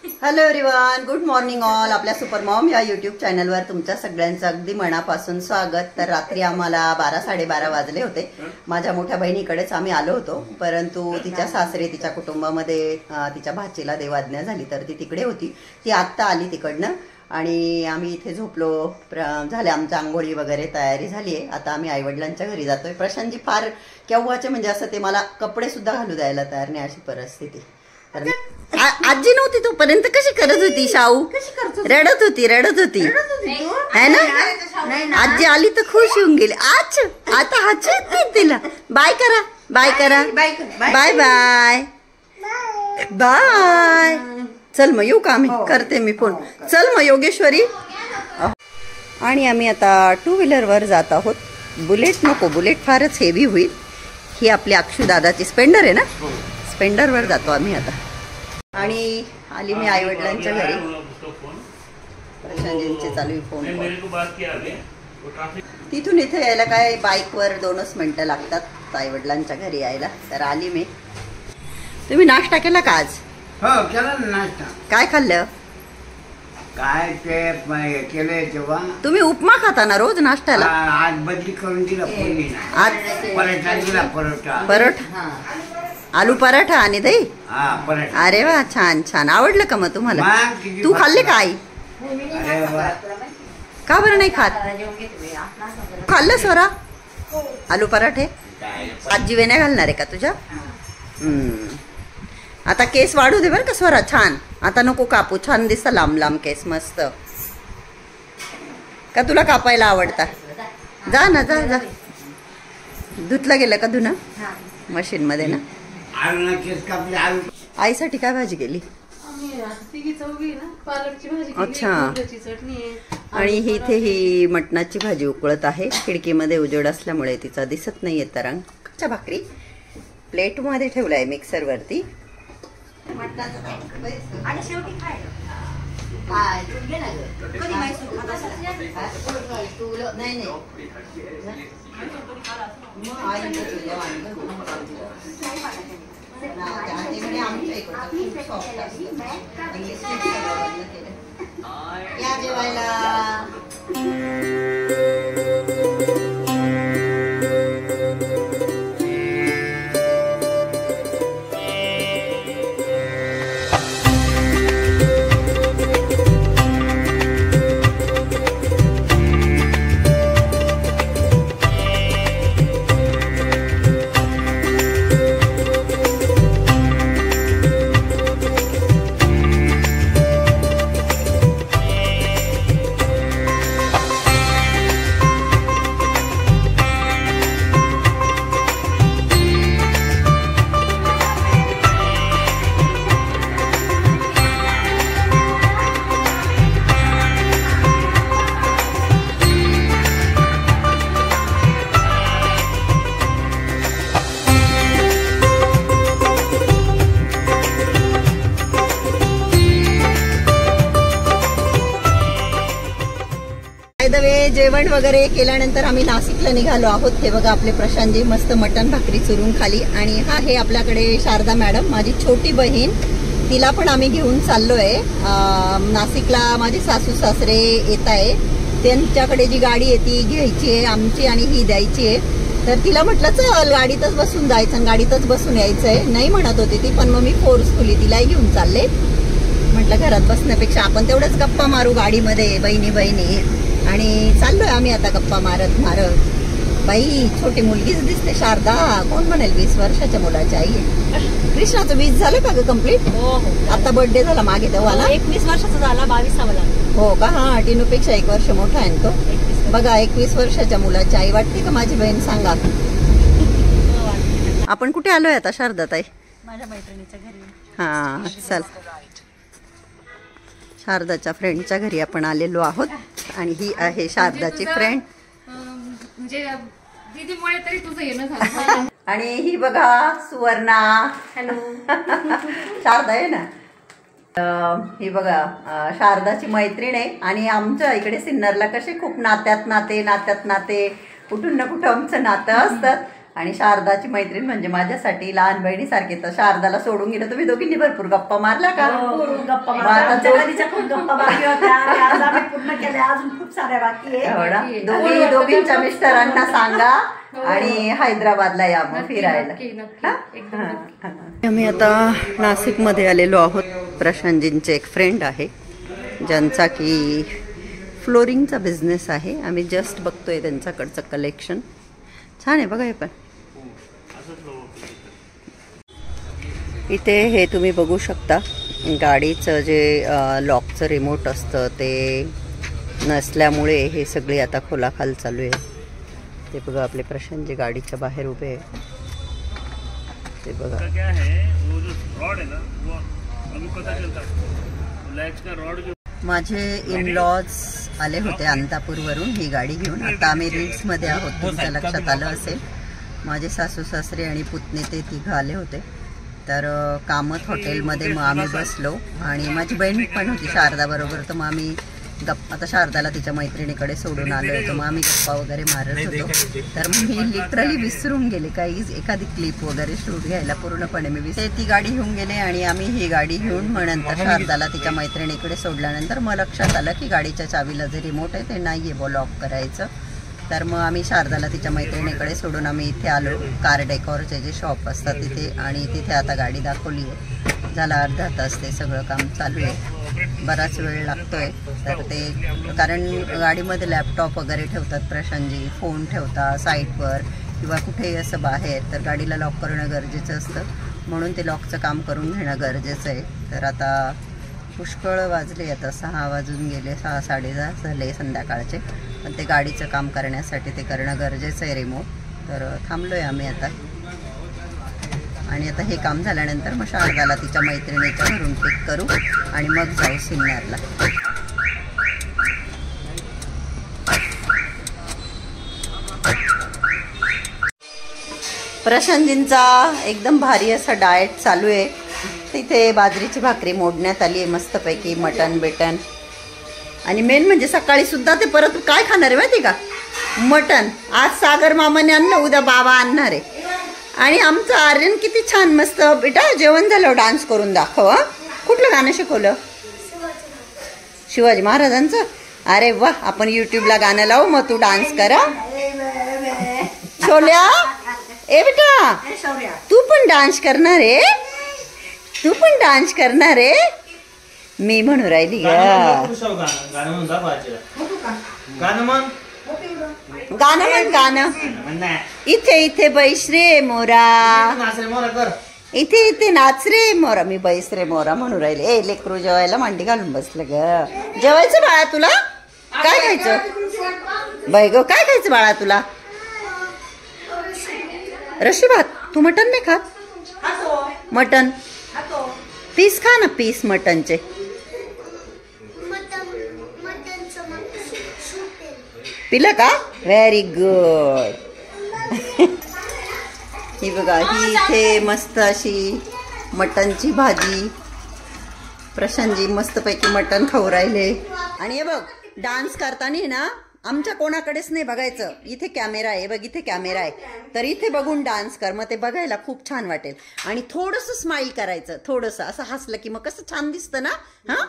Hello everyone, good morning all. आपल्या super Maugham या YouTube चॅनलवर तुमच्या सगळ्यांचं अगदी मनापासून स्वागत. तर रात्री आम्हाला 12-12:30 वाजले होते. माझ्या मोठ्या बहिणीकडेच आम्ही आलो होतो, परंतु तिच्या सासरे तिच्या कुटुंबामध्ये तिच्या भाचीला देवाज्ञा झाली, तर ती तिकडे होती. ती आत्ता आली तिकडनं आणि आम्ही इथे झोपलो. झाले आमच्या आंघोळी वगैरे तयारी झाली आहे. आता आम्ही आईवडिलांच्या घरी जातोय. प्रशांतजी फार केव्हाचे म्हणजे असं ते मला कपडे सुद्धा घालू द्यायला तयार नाही, अशी परिस्थिती. तर आजी नव्हती तोपर्यंत कशी करत होती शाहू, रडत होती है ना. आजी आली तर खुश होऊन गेली. आता हाच तिला बाय करा, बाय बाय बाय. चल मग येऊ का, आम्ही करते मी फोन. चल मग योगेश्वरी. आणि आम्ही आता 2 व्हीलरवर जात आहोत. बुलेट नको, बुलेट फारच हेवी होईल. ही आपली अक्षू दादाची स्पेंडर आहे ना, स्पेंडरवर जातो आम्ही आता. आणि आली मी आईवडिलांच्या घरी. प्रशांतजींचे चालू आहे फोन. तिथून इथे यायला काय बाईकवर 2च मिनिटं लागतात आईवडिलांच्या घरी यायला. तर आली मी. तुम्ही नाश्ता केला का आज? हो केला नाश्ता. काय खाल्लं? काय ते केलंय तेव्हा. तुम्ही उपमा खाता ना रोज नाश्त्याला? आज बदली करून दिला फोडणी. आज पराठा दिला. परोठा, आलू पराठा आणि दही. पराठा. अरे वा, छान छान. आवडलं का मग तुम्हाला? तू खाल्ले का आई? का बरं नाही खात? खाल्लं स्वरा आलू पराठे? आजी वेण्या घालणार आहे का तुझ्या? आता केस वाढू दे बरं का स्वरा, छान. आता नको कापू, छान दिसतं लांब लांब केस, मस्त. का तुला कापायला आवडता? जा ना, जा जा. धुतलं गेलं का धुणं मशीन मध्ये ना? आईसाठी काय भाजी केली? अच्छा. आणि इथे ही मटणाची भाजी उकळत आहे. खिडकीमध्ये उजेड असल्यामुळे तिचा दिसत नाहीये तरंग. कच्च्या भाकरी प्लेट मध्ये ठेवलाय मिक्सर वरती. आणि शेवटी काय या जेवायला. जेवण वगैरे केल्यानंतर आम्ही नाशिकला निघालो आहोत. हे बघा आपले प्रशांतजी मस्त मटण भाकरी चुरून खाली. आणि हा हे आपल्याकडे शारदा मॅडम, माझी छोटी बहीण, तिला पण आम्ही घेऊन चाललोय नाशिकला. माझे सासू सासरे येत आहे, त्यांच्याकडे जी गाडी आहे ती घ्यायची आहे आमची आणि ही द्यायची आहे. तर तिला म्हटलं चल गाडीतच बसून जायचं, गाडीतच बसून यायचंय. नाही म्हणत होती ती, पण मग मी फोर्सफुली तिलाही घेऊन चालले. म्हटलं घरात बसण्यापेक्षा आपण तेवढंच गप्पा मारू गाडीमध्ये बहिणी बहिणी. आणि चाललोय आम्ही आता गप्पा मारत मारत. बाई छोटी मुलगीच दिसते शारदा. कोण म्हणेल 20 वर्षाच्या मुलाची आई आहे. कृष्णाचं 20 झालं का ग कम्प्लीट? हो. आता बर्थडे झाला मागे तेव्हा. 21 वर्षाचा झाला, 22 लागला. हो का? हा, टिनूपेक्षा 1 वर्ष मोठा आहे तो. बघा 21 वर्षाच्या मुलाची आई वाटते का माझी बहीण? सांगा. आपण कुठे आलोय आता शारदा ताई? माझ्या मैत्रिणीच्या घरी. हा चल, शारदाच्या फ्रेंडच्या घरी आपण आलेलो आहोत. आणि ही आहे शारदाची फ्रेंड. म्हणजे दीदीमुळे तरी तुझं येणं झालं. आणि ही बघा सुवर्णा. हॅलो. शारदा आहे ना. ही बघा शारदाची मैत्रीण आहे. आणि आमच्या इकडे सिन्नरला कसे खूप नात्यात नाते कुठून ना कुठं आमचं नातं असतं. आणि शारदाची मैत्रीण म्हणजे माझ्यासाठी लहान बहिणीसारखी. तर शारदाला सोडून गेलं, तुम्ही दोघींनी भरपूर गप्पा मारल्या का? गप्पा मग आता खूप गप्पा बाकी होत्या, आज आम्ही पूर्ण केल्या, अजून खूप साऱ्या बाकी आहे. दोघींच्या मिस्टरांना सांगा आणि हैदराबादला या मग फिरायला. आम्ही आता नाशिकमध्ये आलेलो आहोत. प्रशांतजींचे एक फ्रेंड आहे ज्यांचा की फ्लोरिंगचा बिझनेस आहे. आम्ही जस्ट बघतोय त्यांच्याकडचं कलेक्शन. छान आहे बघा हे पण. इथे हे तुम्ही बघू शकता गाडीचं जे लॉकचं रिमोट असतं ते नसल्यामुळे हे सगळे आता खोलाखाल चालू आहे. ते बघा आपले प्रशांतजी गाडीच्या बाहेर उभे आहे. ते बघा माझे इन-लॉज आले होते अंतापूरवरून ही गाडी घेऊन. आता आम्ही रील्समध्ये आहोत, तुमच्या लक्षात आलं असेल. माझे सासू सासरे आणि पुतणे ते तिघं आले होते. तर कामत हॉटेलमध्ये मग आम्ही बसलो आणि माझी बहीण पण होती शारदा बरोबर. तर मग आम्ही आता शारदाला तिच्या मैत्रिणीकडे सोडून आलो तर मग आम्ही गप्पा वगैरे मारत होतो. तर मग मी लिटरली विसरून गेले काही एखादी क्लिप वगैरे शूट घ्यायला. पूर्णपणे मी ती गाडी घेऊन गेले आणि आम्ही ही गाडी घेऊन मग नंतर शारदाला तिच्या मैत्रिणीकडे सोडल्यानंतर मग लक्षात आलं की गाडीच्या चावीला जे रिमोट आहे ते नाही आहे लॉक करायचं. तर मग आम्ही शारदाला तिच्या मैत्रिणीकडे सोडून आम्ही इथे आलो कार डेकॉरचे जे शॉप असतात तिथे. आणि तिथे आता गाडी दाखवली आहे. झाला अर्धा तास ते सगळं काम चालू आहे. बराच वेळ लागतोय. तर ते कारण गाडीमध्ये लॅपटॉप वगैरे ठेवतात प्रशांतजी, फोन ठेवता साईटवर किंवा कुठेही असं बाहेर. तर गाडीला लॉक करणं गरजेचं असतं म्हणून ते लॉकचं काम करून घेणं गरजेचं आहे. तर आता पुष्कळ वाजले, आता 6 वाजून गेले, 6 साडेदहा झाले संध्याकाळचे. पण ते गाडीचं काम करण्यासाठी ते करणं गरजेचं आहे रिमोट. तर थांबलो आहे आम्ही आता. आणि आता हे काम झाल्यानंतर मग शारदाला तिच्या मैत्रिणीच्या घरून पिक करू आणि मग जाऊ सिन्नरला. प्रशांतजींचा एकदम भारी असा डाएट चालू आहे. तिथे बाजरीची भाकरी मोडण्यात आली आहे मस्तपैकी, मटण बेटन. आणि मेन म्हणजे सकाळी सुद्धा ते परत काय खाणार आहे माहिती का? मटण. आज सागर मामाने आणलं, उद्या बाबा आणणार आहे. आणि आमचं आर्यन किती छान मस्त बेटा जेवण झालं डान्स करून दाखव. कुठलं गाणं शिकवलं? शिवाजी महाराजांचं. अरे वा, आपण युट्यूबला गाणं लावू मग तू डान्स करा. छोल्या ए बेटा तू पण डान्स करणार आहे? तू पण डान्स करणार आहे? मी म्हणू राहिली गाणं इथे इथे बैस रे मोरा, इथे इथे नाच रे मोरा. मी बैस रे मोरा म्हणू राहिले. ए लेकरू जेवायला मांडी घालून बसलं ग. जेवायचं बाळा तुला? काय खायचं बाई ग? काय खायचं बाळा तुला? रशी भात. तू मटन नाही खात? मटन पीस खा ना, पीस मटनचे. पिलं का? Very good. ही बघा, ही इथे मस्त अशी मटनची भाजी. प्रशांतजी मस्तपैकी मटन खाऊ राहिले. आणि हे बघ डान्स करताना ना आमच्या कोणाकडेच नाही बघायचं. इथे कॅमेरा आहे बघ, इथे कॅमेरा आहे. तर इथे बघून डान्स कर, मग ते बघायला खूप छान वाटेल. आणि थोडंसं स्माइल करायचं, थोडंसं असं हसलं की मग कसं छान दिसतं ना. हां,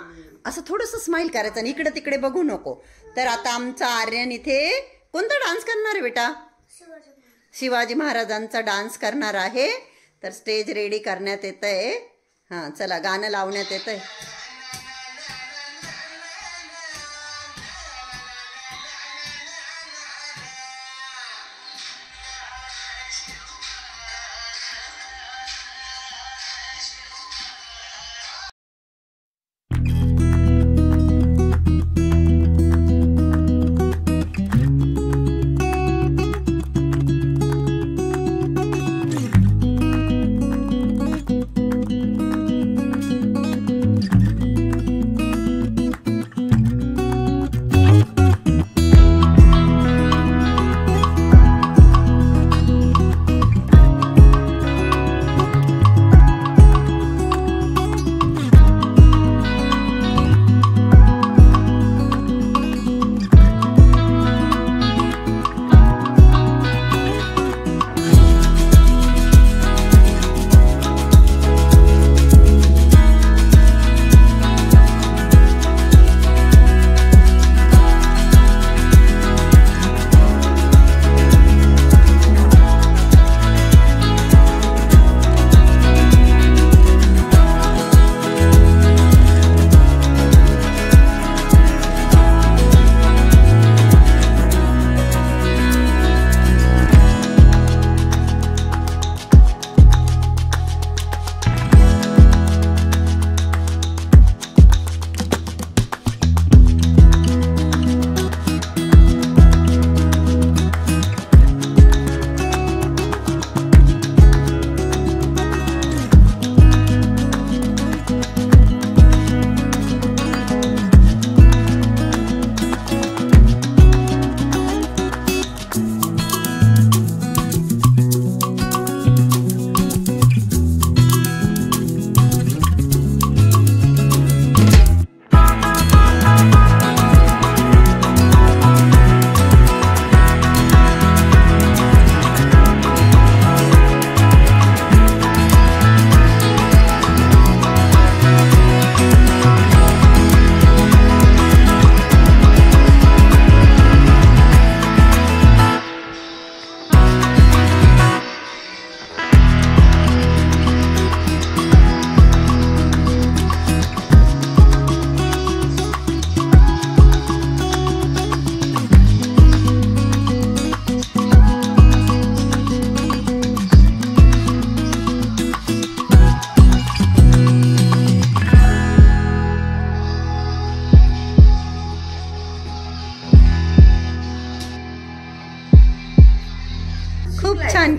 असं थोडंसं स्माइल करायचं आणि इकडे तिकडे बघू नको. तर आता आमचा आर्यन इथे कोणता डान्स करणार आहे बेटा? शिवाजी महाराजांचा डान्स करणार आहे. तर स्टेज रेडी करण्यात येत आहे. हां चला, गाणं लावण्यात येत आहे.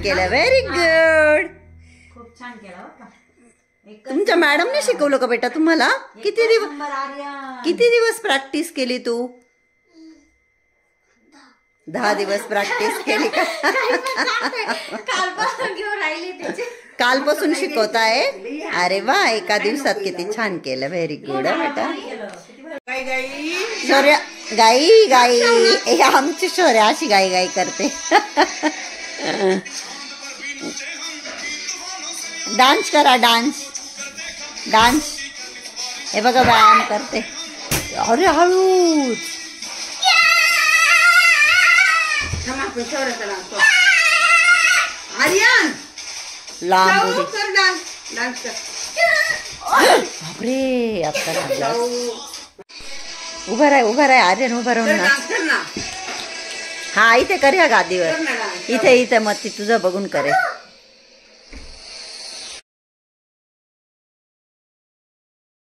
केलं. Very good. खूप छान केलं बरं का. तुमच्या मॅडमने शिकवलं का बेटा तुम्हाला? नंबर आर्यन. किती दिवस प्रॅक्टिस केली तू? 10 दिवस प्रॅक्टिस केली का? कालपासून घेऊन राहिली त्याचे. कालपासून शिकवताय? अरे वा, एका दिवसात किती छान केलं. व्हेरी गुड बेटा. शौर्य गाई गाई, हे आमची शौर्य अशी गाई गाई करते. डान्स करा, डान्स डान्स. हे बघा व्यायाम करते. अरे हळूच. लांब उडी. बापरे, आता लागला. उभा राह आर्यन, उभा राहून ना. हा इथे कर, ह्या गादीवर. इथे मग ती तुझं बघून करे.